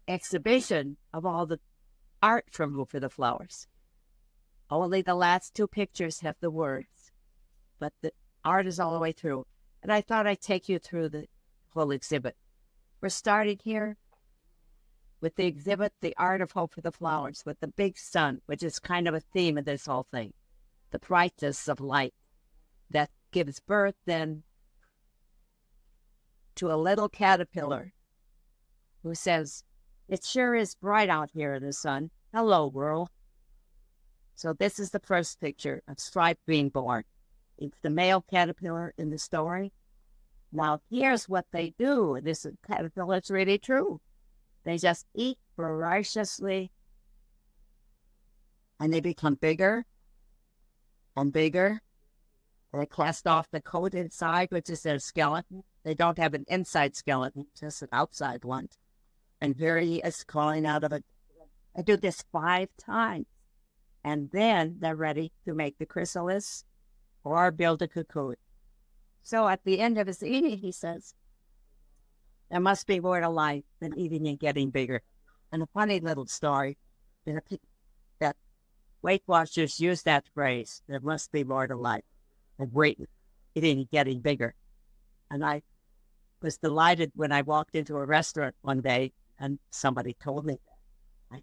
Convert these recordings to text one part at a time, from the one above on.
exhibition of all the art from Over the Flowers. Only the last two pictures have the words, but the art is all the way through. And I thought I'd take you through the whole exhibit. We're starting here with the exhibit, The Art of Hope for the Flowers, with the big sun, which is kind of a theme of this whole thing. The brightness of light that gives birth then to a little caterpillar who says, "It sure is bright out here in the sun. Hello, world." So this is the first picture of Stripe being born. It's the male caterpillar in the story. Now, here's what they do. This caterpillar is really true. They just eat voraciously, and they become bigger and bigger. They cast off the coat inside, which is their skeleton. They don't have an inside skeleton, just an outside one. And here he is crawling out of it. I do this 5 times. And then they're ready to make the chrysalis or build a cocoon. So at the end of his eating, he says, there must be more to life than eating and getting bigger. And a funny little story that Weight Watchers use that phrase, there must be more to life than eating and getting bigger. And I was delighted when I walked into a restaurant one day and somebody told me that.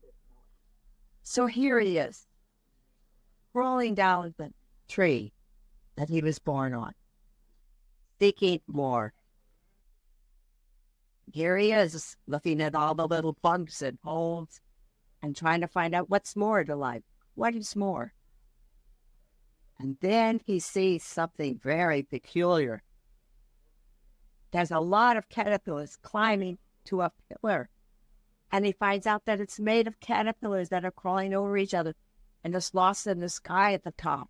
So here he is, crawling down the tree that he was born on, seeking more. Here he is, looking at all the little bumps and holes and trying to find out what's more to life. What is more? And then he sees something very peculiar. There's a lot of caterpillars climbing to a pillar, and he finds out that it's made of caterpillars that are crawling over each other, and it's lost in the sky at the top.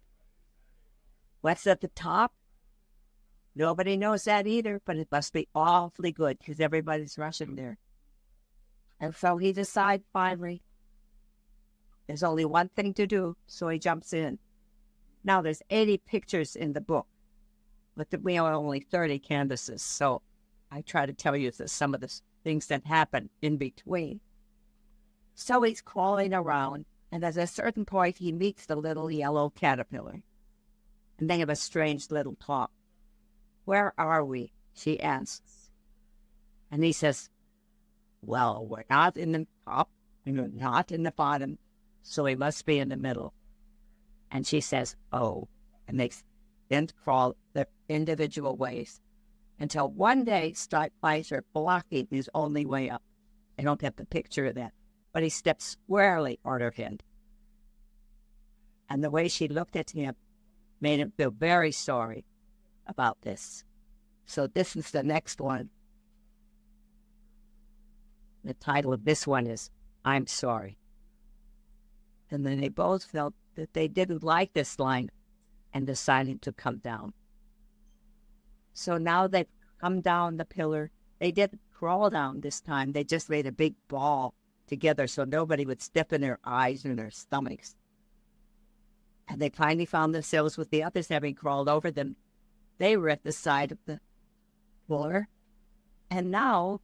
What's at the top? Nobody knows that either, but it must be awfully good because everybody's rushing there. And so he decides finally, there's only one thing to do, so he jumps in. Now there's 80 pictures in the book, but we have only 30 canvases, so I try to tell you some of the things that happen in between. So he's crawling around, and at a certain point, he meets the little yellow caterpillar. And they have a strange little talk. "Where are we?" she asks. And he says, "Well, we're not in the top, and we're not in the bottom, so we must be in the middle." And she says, "Oh," and they then crawl their individual ways until one day Stripe finds her blocking his only way up. I don't have the picture of that, but he steps squarely on her head. And the way she looked at him made him feel very sorry about this. So this is the next one. The title of this one is "I'm Sorry." And then they both felt that they didn't like this line and decided to come down. So now they've come down the pillar. They didn't crawl down this time. They just made a big ball together so nobody would step in their eyes or their stomachs. And they finally found themselves with the others having crawled over them. They were at the side of the pillar. And now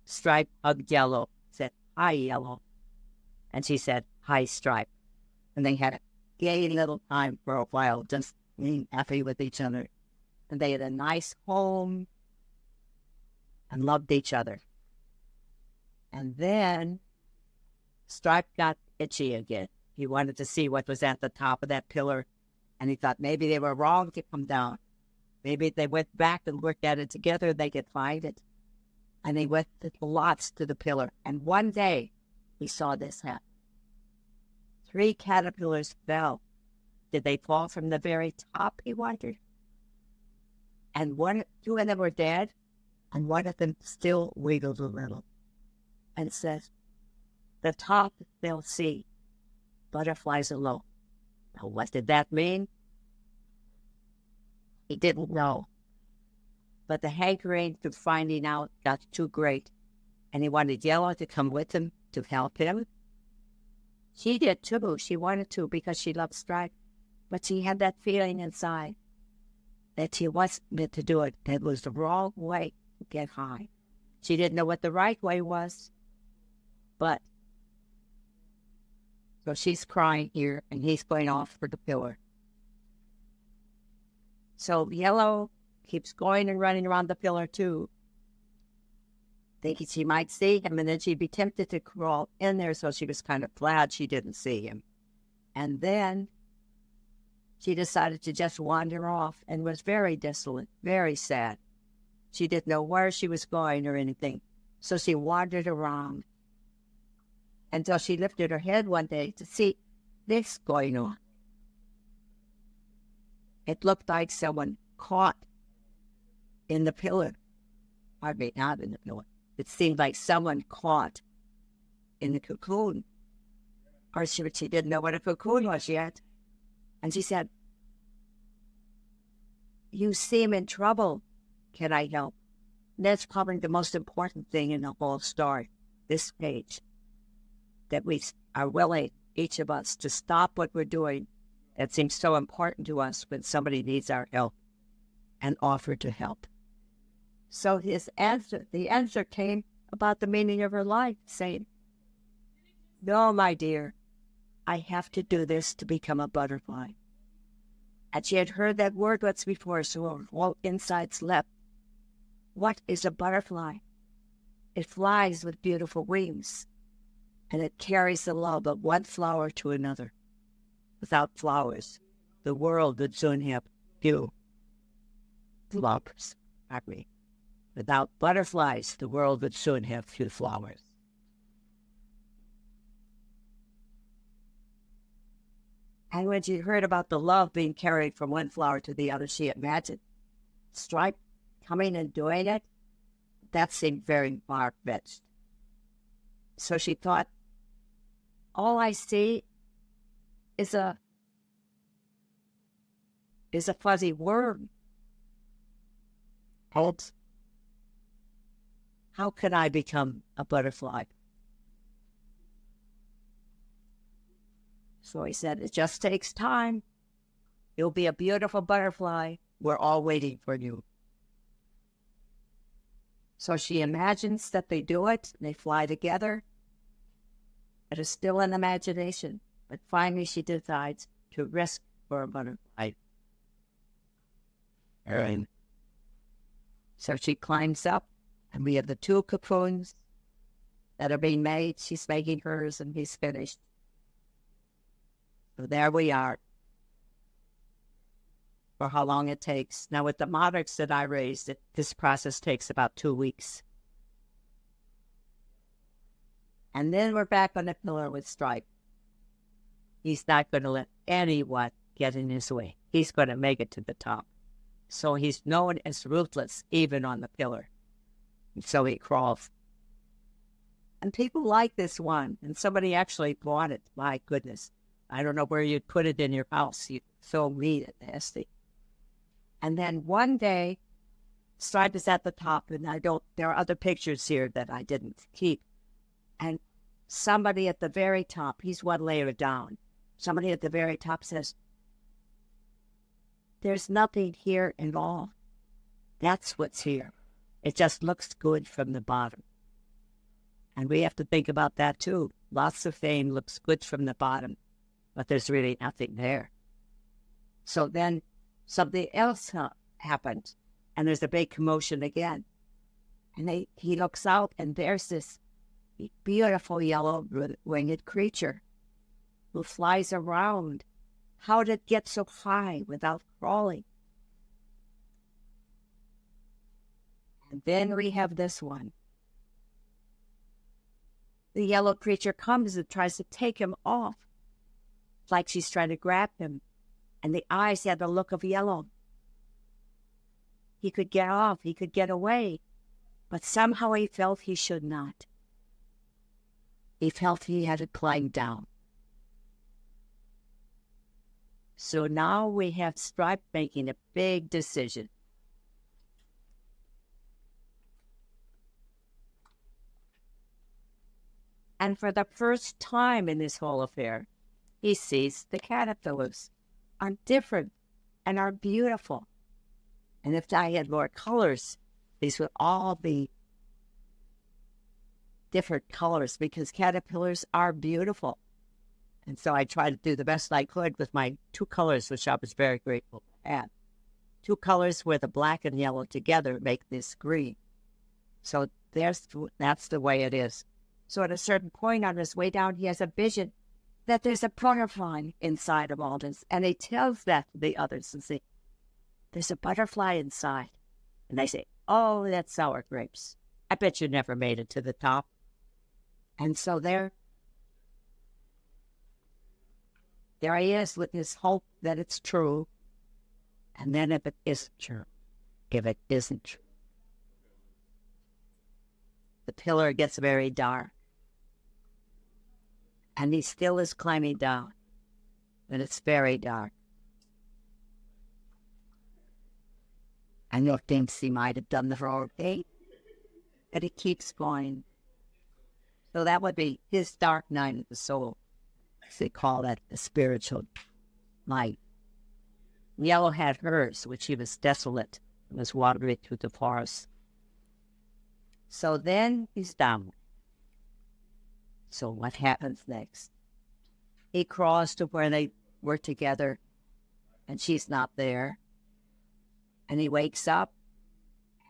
Stripe hugged Yellow, said, "Hi, Yellow." And she said, "Hi, Stripe." And they had a gay little time for a while, just being happy with each other. And they had a nice home and loved each other. And then Stripe got itchy again. He wanted to see what was at the top of that pillar. And he thought maybe they were wrong to come down. Maybe if they went back and looked at it together, they could find it. And they went lots to the pillar. And one day, he saw this happen. 3 caterpillars fell. Did they fall from the very top, he wondered? And 2 of them were dead, and one of them still wiggled a little and says, "The top they'll see, butterflies alone." Now, what did that mean? He didn't know. But the hankering to finding out got too great, and he wanted Yellow to come with him to help him. She did too. She wanted to because she loved Stripe, but she had that feeling inside that she wasn't meant to do it. That was the wrong way to get high. She didn't know what the right way was. But, so she's crying here, and he's going off for the pillar. So Yellow keeps going and running around the pillar too, thinking she might see him, and then she'd be tempted to crawl in there, so she was kind of glad she didn't see him. And then she decided to just wander off and was very desolate, very sad. She didn't know where she was going or anything, so she wandered around until she lifted her head one day to see this going on. It looked like someone caught in the pillar. I mean, not in the pillar. It seemed like someone caught in the cocoon. Or she didn't know what a cocoon was yet. And she said, "You seem in trouble. Can I help?" And that's probably the most important thing in the whole story, this page. That we are willing, each of us, to stop what we're doing that seems so important to us when somebody needs our help and offer to help. So the answer came about the meaning of her life, saying, "No, my dear, I have to do this to become a butterfly." And she had heard that word once before, so her whole insides leapt. What is a butterfly? It flies with beautiful wings, and it carries the love of one flower to another. Without flowers, the world would soon have few flowers. Without butterflies, the world would soon have few flowers. And when she heard about the love being carried from one flower to the other, she imagined Stripe coming and doing it. That seemed very far-fetched. So she thought, all I see is a fuzzy worm. And how can I become a butterfly? So he said, it just takes time. You'll be a beautiful butterfly. We're all waiting for you. So she imagines that they do it, and they fly together. It is still an imagination, but finally she decides to risk for a butterfly. And so she climbs up, and we have the two cocoons that are being made. She's making hers, and he's finished. So there we are. For how long it takes. Now with the monarchs that I raised, this process takes about 2 weeks. And then we're back on the pillar with Stripe. He's not going to let anyone get in his way. He's going to make it to the top. So he's known as ruthless, even on the pillar. And so he crawls. And people like this one. And somebody actually bought it. My goodness. I don't know where you'd put it in your house. You'd so mean and nasty. And then one day, Stripe is at the top, and there are other pictures here that I didn't keep. And somebody at the very top, he's one layer down, somebody at the very top says, "There's nothing here at all. That's what's here. It just looks good from the bottom." And we have to think about that too. Lots of fame looks good from the bottom, but there's really nothing there. So then something else happened, and there's a big commotion again. And he looks out, and there's this beautiful yellow winged creature who flies around. How did it get so high without crawling? And then we have this one. The yellow creature comes and tries to take him off. It's like she's trying to grab him. And the eyes had the look of yellow. He could get off, he could get away, but somehow he felt he should not. He felt he had to climb down. So now we have Stripe making a big decision. And for the first time in this whole affair, he sees the caterpillars are different and are beautiful. And if I had more colors, these would all be different colors because caterpillars are beautiful. And so I tried to do the best I could with my two colors, which I was very grateful to have. Two colors where the black and yellow together make this green. So that's the way it is. So at a certain point on his way down, he has a vision that there's a butterfly inside of all this. And he tells that to the others and say, there's a butterfly inside. And they say, oh, that's sour grapes. I bet you never made it to the top. And so there he is with his hope that it's true. And then if it isn't true, the pillar gets very dark. And he still is climbing down. And it's very dark. And he thinks he might have done the wrong thing. But he keeps going. So that would be his dark night of the soul. They call that the spiritual night. Yellow had hers, which he was desolate and was wandering through the forest. So then he's down. So what happens next? He crawls to where they were together, and she's not there. And he wakes up,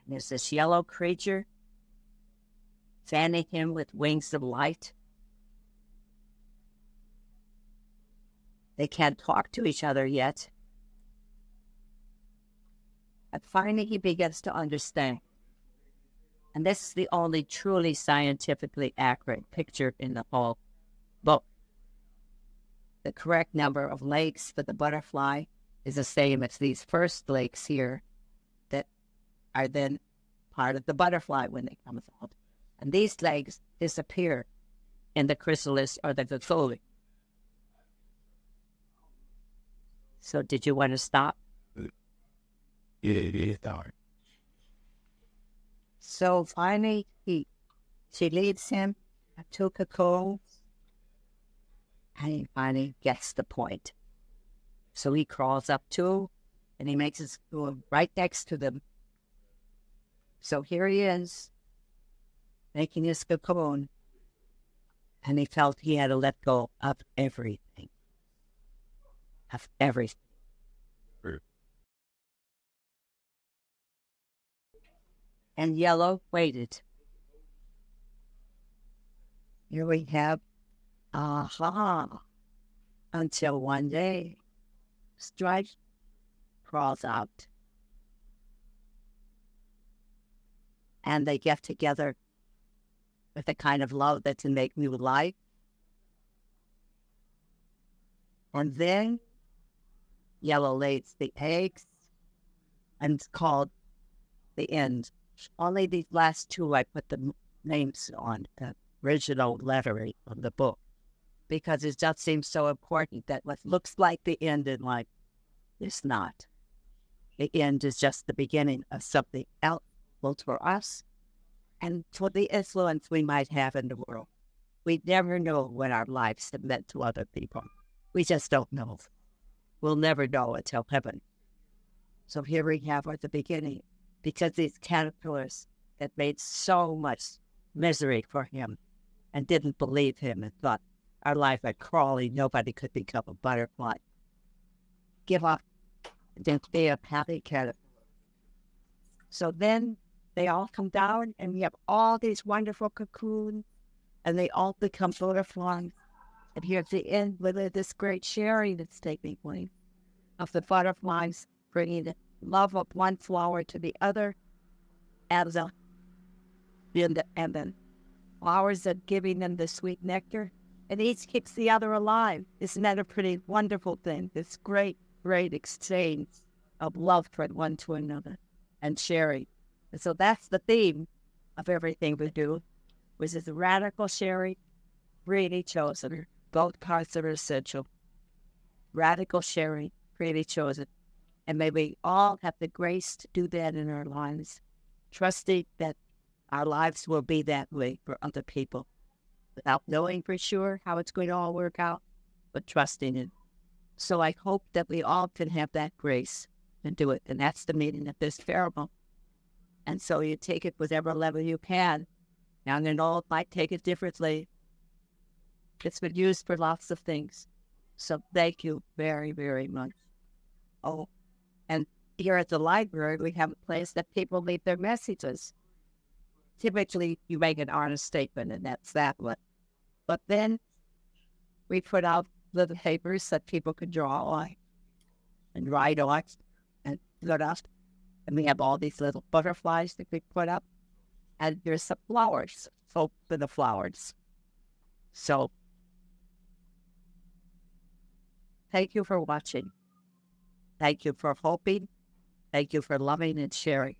and there's this yellow creature fanning him with wings of light. They can't talk to each other yet. But finally he begins to understand. And this is the only truly scientifically accurate picture in the whole book. The correct number of legs for the butterfly is the same as these first legs here that are then part of the butterfly when it comes out. And these legs disappear in the chrysalis or the cocoon. So did you want to stop? Yeah. So finally, she leads him to cocoon, and he finally gets the point. So he crawls up to, and he makes his cocoon right next to them. So here he is, making his cocoon, and he felt he had to let go of everything. Of everything. And Yellow waited. Here we have, until one day, Stripe crawls out. And they get together with the kind of love that can make new life. And then Yellow lays the eggs, and it's called the end. Only these last two I put the names on, the original lettering of the book, because it just seems so important that what looks like the end in life is not. The end is just the beginning of something else, both for us and for the influence we might have in the world. We never know what our lives have meant to other people. We just don't know. We'll never know until heaven. So here we have at the beginning, because these caterpillars that made so much misery for him and didn't believe him and thought our life at Crawley, nobody could become a butterfly. Give up and be a happy caterpillar. So then they all come down, and we have all these wonderful cocoons, and they all become butterflies. And here at the end, with this great sharing that's taking place of the butterflies bringing the love of one flower to the other, and the flowers are giving them the sweet nectar, and each keeps the other alive. Isn't that a pretty wonderful thing? This great, great exchange of love from one to another and sharing. And so that's the theme of everything we do, which is radical sharing, freely chosen. Both parts are essential. Radical sharing, freely chosen. And may we all have the grace to do that in our lives, trusting that our lives will be that way for other people, without knowing for sure how it's going to all work out, but trusting it. So I hope that we all can have that grace and do it. And that's the meaning of this parable. And so you take it whatever level you can, Young and old might take it differently. It's been used for lots of things. So thank you very, very much. Oh, and here at the library, we have a place that people leave their messages. Typically, you make an honest statement, and that's that one. But then we put out little papers that people could draw on and write on and put up. And we have all these little butterflies that we put up. And there's some flowers, hope for the flowers. So thank you for watching. Thank you for hoping. Thank you for loving and sharing.